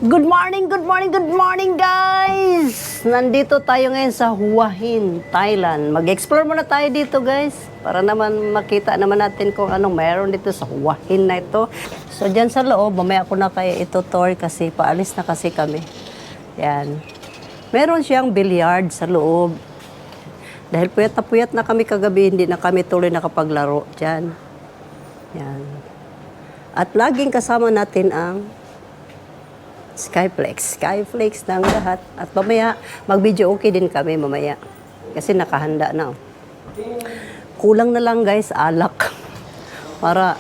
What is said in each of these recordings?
Good morning, good morning, good morning guys! Nandito tayo ngayon sa Hua Hin, Thailand. Mag-explore muna tayo dito guys. Para naman makita naman natin kung anong mayroon dito sa Hua Hin na ito. So dyan sa loob, mamaya ko na kayo ito tour kasi paalis na kasi kami. Yan. Meron siyang billiard sa loob. Dahil puyat na kami kagabi, hindi na kami tuloy nakapaglaro dyan. Yan. At laging kasama natin ang Skyflex. Skyflex ng lahat. At mamaya, mag-video okay din kami mamaya. Kasi nakahanda na. Kulang na lang guys, alak. Para,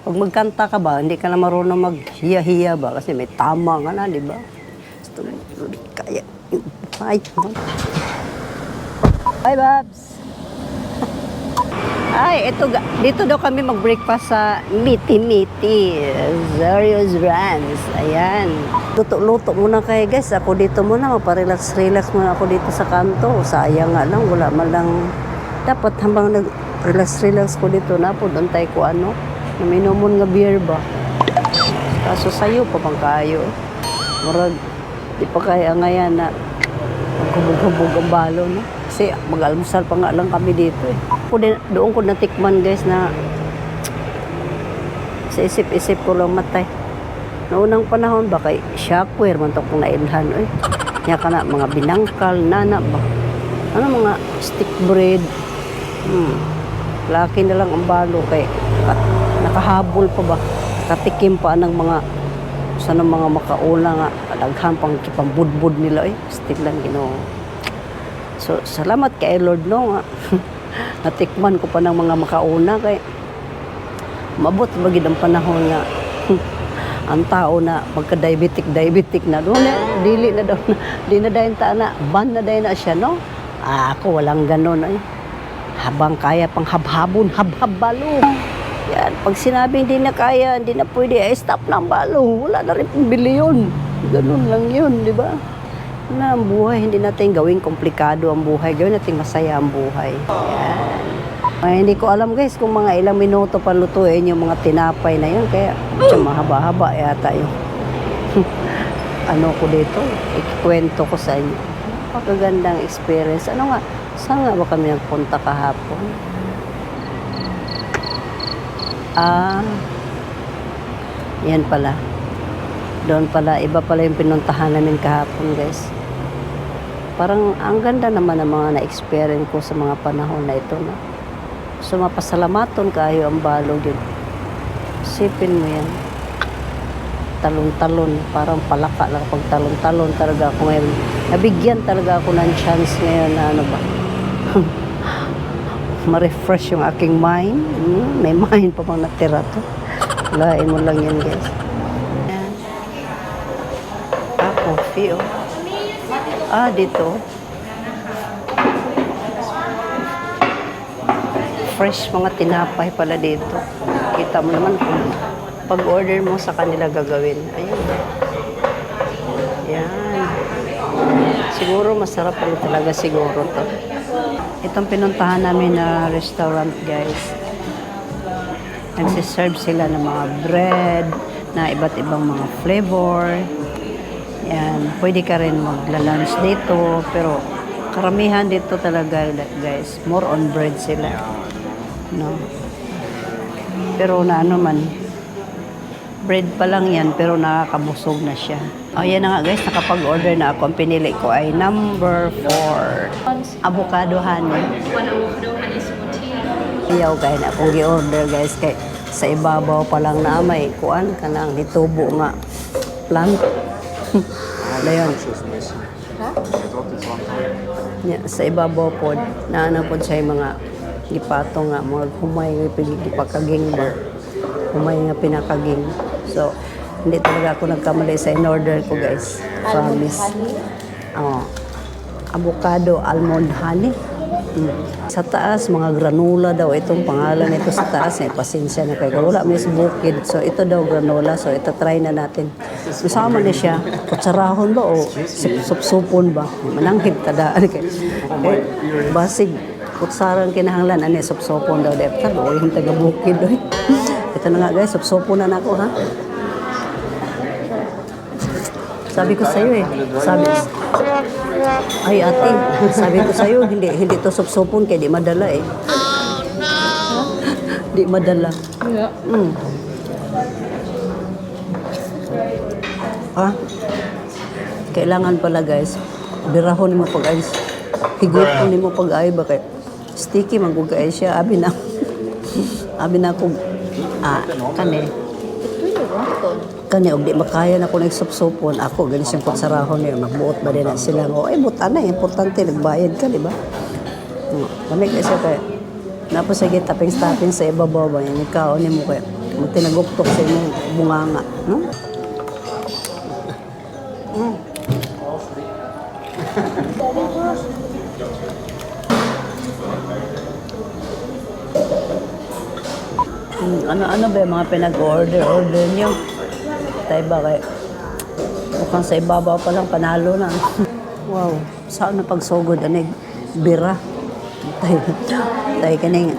pag magkanta ka ba, hindi ka na marunong maghiya-hiya ba? Kasi may tama nga na, di ba? Kaya, Bye, Babs! Ay, dito daw kami mag-breakfast sa Miti. Zarios Brands. Ayan. Luto muna kayo guys. Ako dito muna. Maparelax muna ako dito sa kanto. Sayang nga lang. Wala man lang. Dapat habang nag-relax ko dito na po. Doon tayo ko ano. Naminomon nga beer ba. Kaso sayo pa bang kayo. Murag. Di pa kaya ngayon na magkubog-hubog ang balo no. Kasi mag-almusal pa nga lang kami dito eh. Doon ko natikman guys na sa isip-isip ko lang matay. Noong panahon ba kay shopware man ito kung nailhan eh. Kaya ka na mga binangkal, nana ba? Ano mga stick bread. Laki na lang ang balo kay nakahabol pa ba? Katikim pa ng mga sana mga makauna nga. Alaghan pang kipambudbud nila eh. Stick lang ginoo. So, salamat kay Lord no nga. Natikman ko pa ng mga makauna kay mabot bagid ang panahon nga ang tao na magka-diabetic na doon dili na daw di na dayon ta na ban na dayon na siya no. Ako walang ganon ay. Habang kaya pang habhabon habhab-balo. Yan, pag sinabing hindi na kaya, hindi na pwede, ay stop na ang balo. Wala na rin pambili yun. Ganun lang yun, di ba? Na ang buhay, hindi natin gawing komplikado ang buhay. Gawin natin masaya ang buhay. Yan. Ay, hindi ko alam guys kung mga ilang minuto pa lutuin yung mga tinapay na yun. Kaya mahaba-haba yata yung ano ko dito. Ikikwento ko sa inyo. Pagkagandang experience. Ano nga, saan nga ba kami nagpunta kahapon? Yan pala. Doon pala, iba pala yung pinuntahan namin kahapon guys. Parang ang ganda naman ng mga na-experience ko sa mga panahon na ito. No? So mapasalamaton kayo ang balog yun. Sipin mo yan. Talon-talon, parang palaka lang pag talon-talon talaga ako ngayon. Nabigyan talaga ako ng chance ngayon na ano ba. Ma-refresh yung aking mind. May mind pa pang natira to. Lain mo lang yan guys. Coffee, oh. Dito. Fresh mga tinapay pala dito. Kita mo naman kung pag-order mo sa kanila gagawin. Ayun. Yan. Siguro masarap pala talaga siguro to. Itong pinuntahan namin na restaurant, guys. Nagsiserve sila ng mga bread na iba't ibang mga flavor. Yan, pwede ka rin magla-lunch dito, pero karamihan dito talaga guys, more on bread sila. No? Pero na ano man, bread pa lang yan, pero nakakabusog na siya. Yan na nga guys, nakapag-order na ako. Ang pinili ko ay number 4. Avocado honey. Iyaw kaya na akong gi-order guys, kay sa ibabaw pa lang na may kuan ka nang ditubo nga plant. Ano yun? Yeah, sa ibabaw po, naano po siya yung mga gipato nga, mga humay nga pinagipakaging ba? Humay nga pinakaging. So, hindi talaga ako nagkamali sa in-order ko guys. Promise. Avocado almond honey. Sa taas, mga granola daw. Itong pangalan ito sa taas. Pasensya na kayo. Wala may bukid. So, ito daw granola. So, ito try na natin. Masama na siya. Kutsarahon ba o supsupon ba? Mananghid tadaan. Basig. Kutsarang kinahanglan. Ano, supsupon daw. Tago, yung taga-bukid. Ito na nga guys. Supsupon na ako ha. Sabi ko sa'yo eh. Ay ate, sabi ko sa'yo, hindi to supsupon kaya di madala eh. Di madala. Ja. Ah, kailangan pala guys, birahon mo pag-ayos. Higuton mo pag-ayos ba kay sticky magugay siya. Abi na. Abi na kung kani. Kani og di makaya na ko nagsupsupon ako gani siyang kutsarahon niya magbuot ba din na sila ngo ay buta na importante nagbayad ka di ba? Kami kasi kay napasagit taping sa ibabaw ba yan ikaw ni mo kay mo tinaguktok sa imong bunganga no? Ano ba yung mga pinag-order niyo? Tayo ba kay mukhang sa ibabaw pa lang panalo na. Wow, saan na pagsugod anig bira. Tayo kaning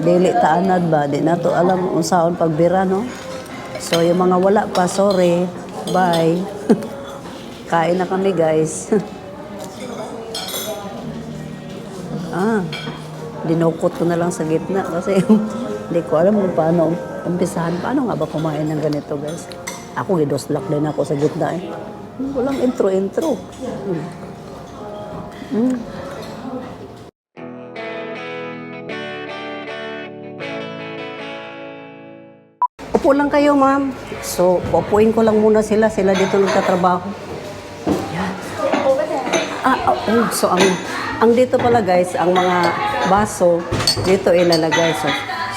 dili taanad ba? Di na to alam kung saan pagbira no? So yung mga wala pa, sorry. Bye. Kain na kami guys. Dinukot ko na lang sa gitna kasi hindi ko alam kung paano umpisahan. Paano nga ba kumain ng ganito, guys? Ako, gidoslak din ako sa gitna eh. Walang intro-intro. Upo lang kayo, ma'am. So, upuin ko lang muna sila. Sila dito nagtatrabaho. Yan. So, ang dito pala, guys, ang mga baso, dito ilalagay. So,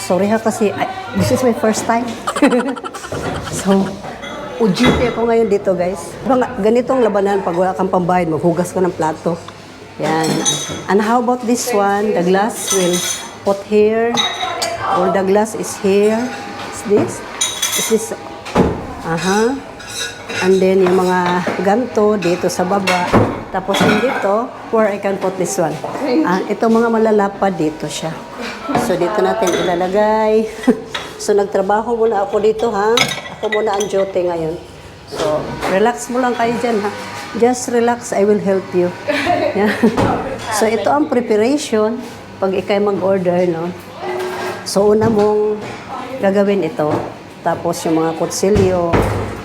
sorry ha kasi, this is my first time. So, ujite ako ngayon dito, guys. Ganitong labanan, pag wala kang pambayad, maghugas ko ng plato. Yan. And how about this one? The glass will put here. Or the glass is here. Is this? Is this? And then, yung mga ganto dito sa baba. Tapos yung dito, where I can put this one. Ito mga malalapad dito siya. So, dito natin ilalagay. So, nagtrabaho muna ako dito, ha? Ako muna ang duty ngayon. So, relax mo lang kayo dyan, ha? Just relax, I will help you. Yeah. So, ito ang preparation pag ikay mag-order, no? So, una mong gagawin ito. Tapos, yung mga kutsilyo,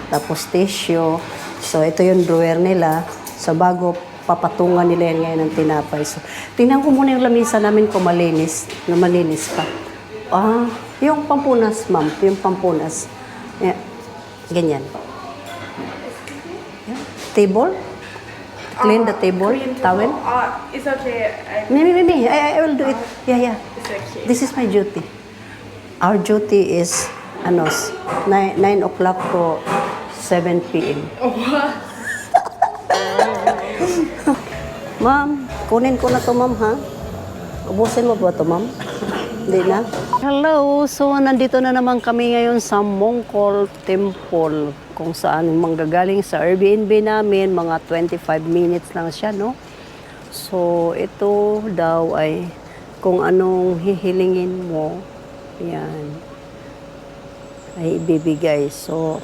tapos tissue. So, ito yung drawer nila. So, bago papatungan nila yan ngayon ng tinapay. So, tingnan ko muna yung lamisa namin kung malinis, na malinis pa. Yung pampunas, ma'am. Yung pampunas. Yeah. Ganyan. Yeah. Table? Clean the table? Towel? It's okay. Me. I will do it. Yeah. It's okay. This is my duty. Our duty is, 9 o'clock to 7 p.m. Ma'am, kunin ko na to, ma'am, ha? Ubusin mo ba to, ma'am? Hindi na? Hello! So, nandito na naman kami ngayon sa Mongkol Temple, kung saan manggagaling sa Airbnb namin, mga 25 minutes lang siya, no? So, ito daw ay kung anong hihilingin mo, yan, ay ibibigay. So,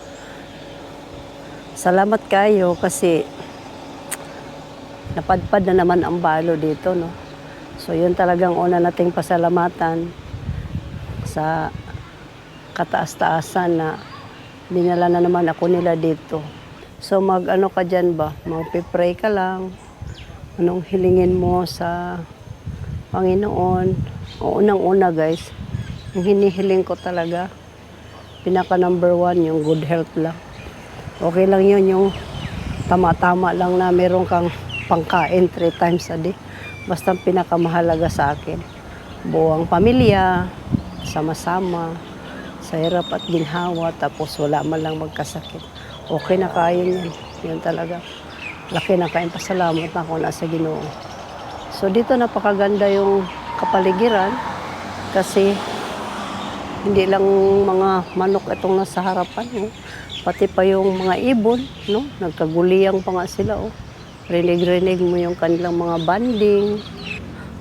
salamat kayo kasi napadpad na naman ang balo dito, no? So, yun talagang una nating pasalamatan sa kataas-taasan na dinala na naman ako nila dito. So, mag-ano ka dyan ba? Mag-pray ka lang. Anong hilingin mo sa Panginoon? O, unang-una, guys, yung hinihiling ko talaga, pinaka number 1, yung good health lang. Okay lang yun, yung tama-tama lang na meron kang pangkain 3 times a day. Basta pinakamahalaga sa akin. Buong pamilya, sama-sama, sa hirap at ginhawa, tapos wala man lang magkasakit. Okay na kayo yan. Yan talaga. Laki na kayong pasalamat na ako nasa Ginoo. So dito napakaganda yung kapaligiran kasi hindi lang mga manok itong nasa harapan. No? Pati pa yung mga ibon, no? Nagkaguliyang pa nga sila. Oh. Rinig-rinig mo yung kanilang mga banding,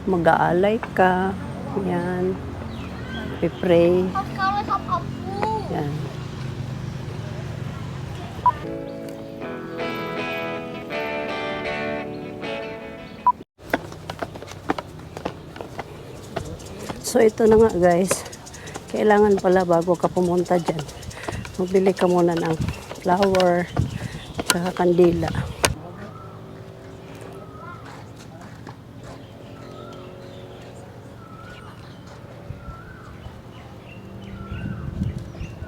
mag-aalay ka, yan, pipray, yan. So ito na nga guys. Kailangan pala bago ka pumunta dyan, magbili ka muna ng flower saka kandila.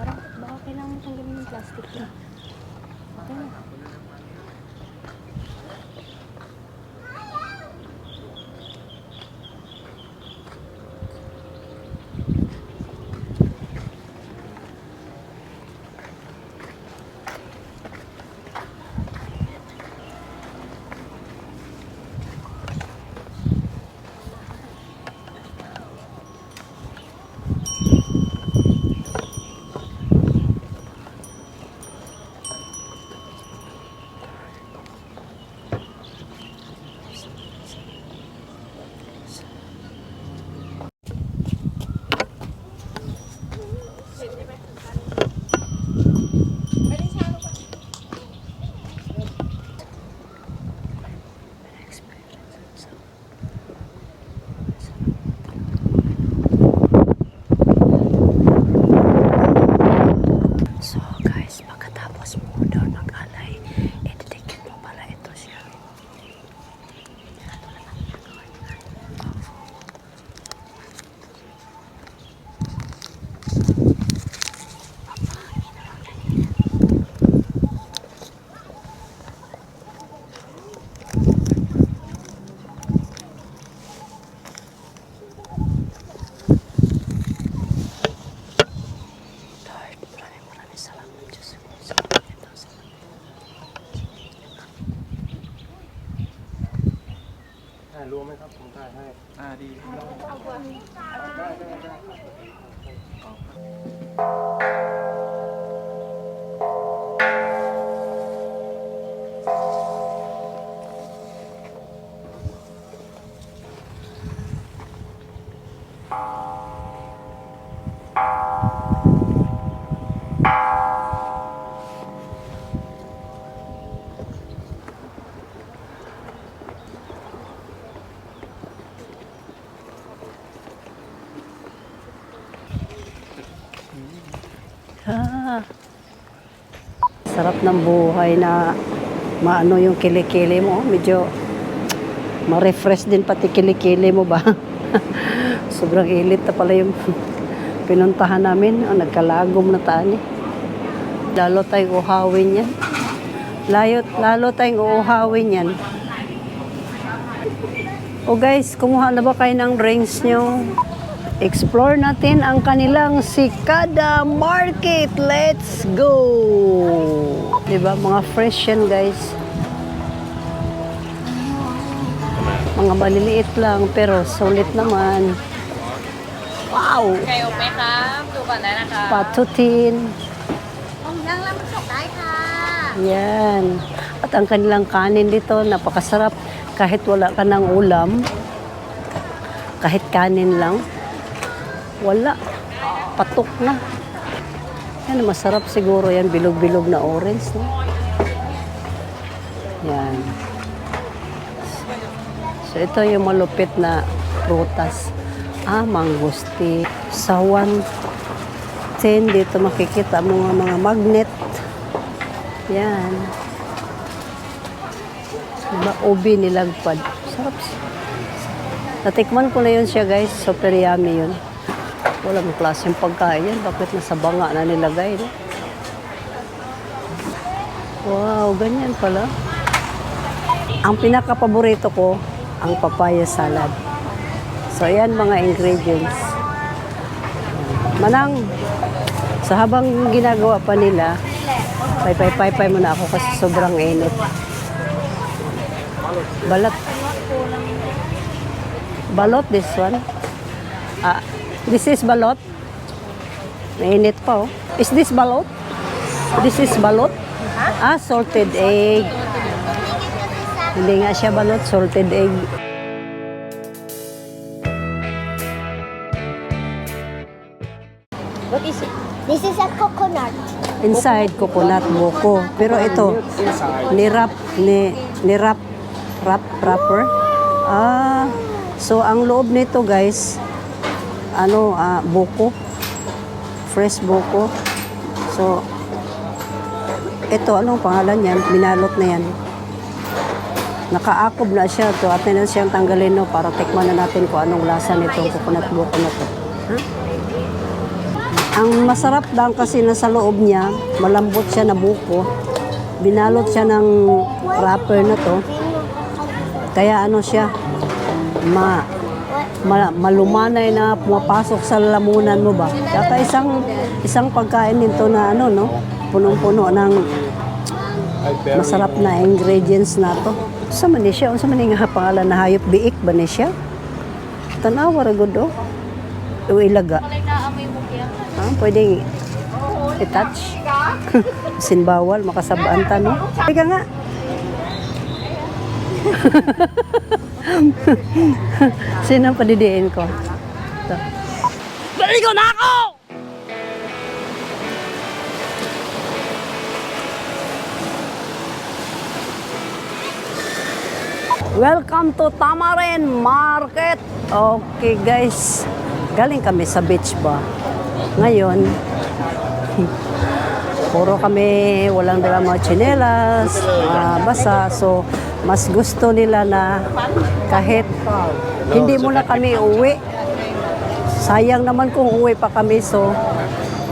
Parang baka kailangan tanggalin yung plastic na. Okay na. So guys, pagkatapos mo doon mag-alay, ididikit mo pala ito siya.ถ่ายรู้ไหมครับผมถ่ายให้ดีSarap ng buhay na maano yung kilikili mo. Medyo ma-refresh din pati kilikili mo ba? Sobrang ilit na pala yung pinuntahan namin. Nagkalagom na taan eh. Lalo tayong uhawin yan. Lalo tayong uuhawin yan. O guys, kumuha na ba kayo ng drinks nyo? Explore natin ang kanilang Cicada Market. Let's go! Diba? Mga fresh yan, guys. Mga maliliit lang, pero sulit naman. Wow! ไก่อบไหมครับดูก่อนได้นะคะ Patutin. ผมย่างแล้วมันสุกได้ค่ะ Yan. At ang kanilang kanin dito, napakasarap. Kahit wala ka ng ulam, kahit kanin lang, wala. Patok na. Yan, masarap siguro yan. Bilog-bilog na orange. No? Yan. So, ito yung malupit na prutas. Mangosteen. Sa 110, dito makikita mga magnet. Yan. Diba? Ubi nilagpad. Sarap. Natikman ko na yun siya, guys. Super yummy yun. Walang klaseng pagkain yan. Bakit nasa banga na nilagay, no? Wow, ganyan pala. Ang pinaka-paborito ko, ang papaya salad. So, ayan mga ingredients. Manang, sa habang ginagawa pa nila, pay muna ako kasi sobrang init. Balot this one. This is balot. Mainit pa, oh. Is this balot? This is balot? Salted egg. Hindi nga siya balot, salted egg. What is it? This is a coconut. Inside, coconut buko. Pero ito, wrapper. So ang loob nito, guys, buko. Fresh buko. So, ito, anong pangalan yan? Binalot na yan. Nakaakob na siya. So, atin na siyang tanggalin, no, para tikman na natin kung anong lasa nitong coconut buko na to. Ha? Ang masarap lang kasi nasa loob niya, malambot siya na buko. Binalot siya ng wrapper na to. Kaya ano siya, malumanay na pumapasok sa lalamunan mo ba. Kaya isang pagkain nito na ano, no, punong-puno ng masarap na ingredients na to. Sa man siya, sa man nga pangalan na hayop biik ba ni siya? Tanawa ra gud oh. Ilaga. Pwedeng i-touch. Sinbawal, makasabaan ta, no? Teka nga. Sino ang padidiin ko? Ito. Naligo na ako! Welcome to Tamarind Market. Okay guys, galing kami sa beach ba? Ngayon, puro kami walang dala mga tsinelas, basa. So, mas gusto nila na kahit hindi muna kami uwi. Sayang naman kung uwi pa kami. So,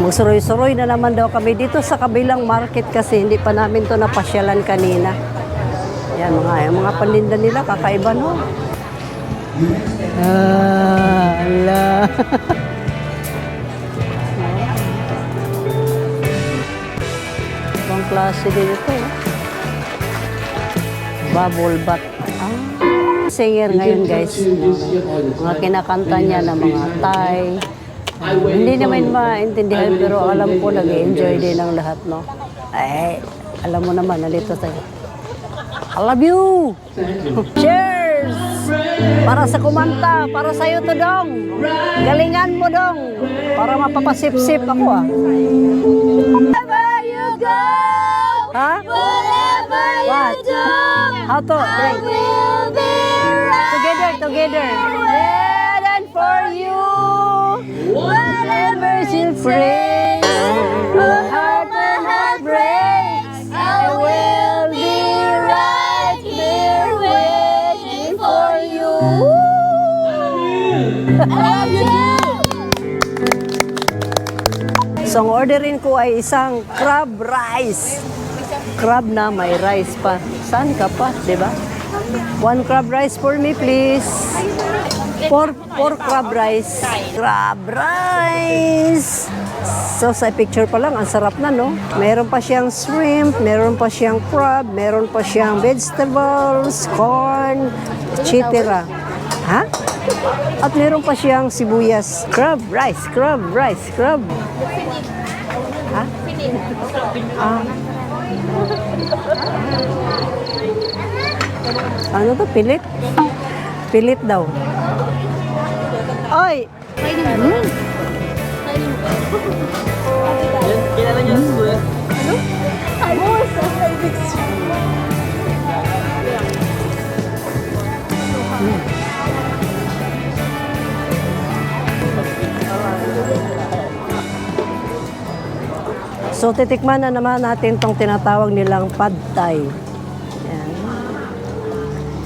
magsuroy-suroy na naman daw kami dito sa kabilang market kasi hindi pa namin to napasyalan kanina. Yan, mga paninda nila, kakaiba, no? Ala. Ibang klase din ito. Bubble bath. Singer ngayon, guys. Mga kinakanta niya na mga Thai. Hindi naman maintindihan, pero alam ko nag-enjoy din ang lahat, no? Ay, alam mo naman, nalito tayo. I love you! Cheers! Para sa kumanta, para sa'yo to, Dong. Galingan mo, Dong. Para mapapasip-sip ako, ah. Wherever you go, ha? Whatever you do, how to? I will be right together. Waiting for you, whatever you pray. My heart breaks, I will be right here waiting for you. I love you! So, ang orderin ko ay isang crab rice. Crab na may rice pa. Saan ka pa, di ba? One crab rice for me, please. Four crab rice. Crab rice! So, sa picture pa lang, ang sarap na, no? Meron pa siyang shrimp, meron pa siyang crab, meron pa siyang vegetables, corn, etc. Ha? At meron pa siyang sibuyas. Crab rice, crab rice, crab. Ha? Ano to? Pilit? Pilit daw. Oy! Kilala niyo ang school? So, titikman na naman natin tong tinatawag nilang pad thai. Yan.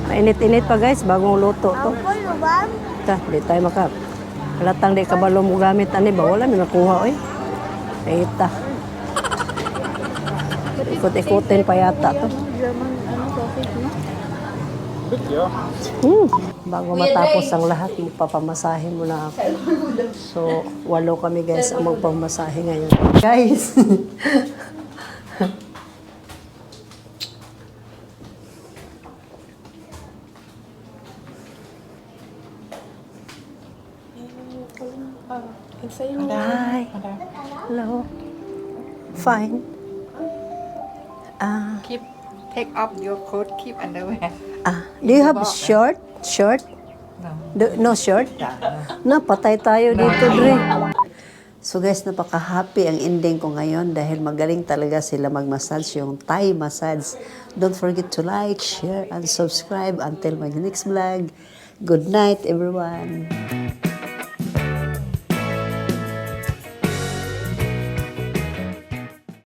Mainit-init pa guys, bagong luto to. Di tayo halatang di kabalo mo gamit ani ba? Wala may nakuha oy. Eita. Ikot-ikotin pa yata to. Bago matapos ang lahat, magpapamasahe mo na ako. So, 8 kami guys ang magpapamasahe ngayon. Guys! Hi! Hello! Fine. Take off your coat, keep underwear. Do you have short? Short? No short? No, patay tayo dito, Dre. So guys, napaka-happy ang ending ko ngayon dahil magaling talaga sila mag-massage, yung Thai massage. Don't forget to like, share, and subscribe. Until my next vlog. Good night, everyone.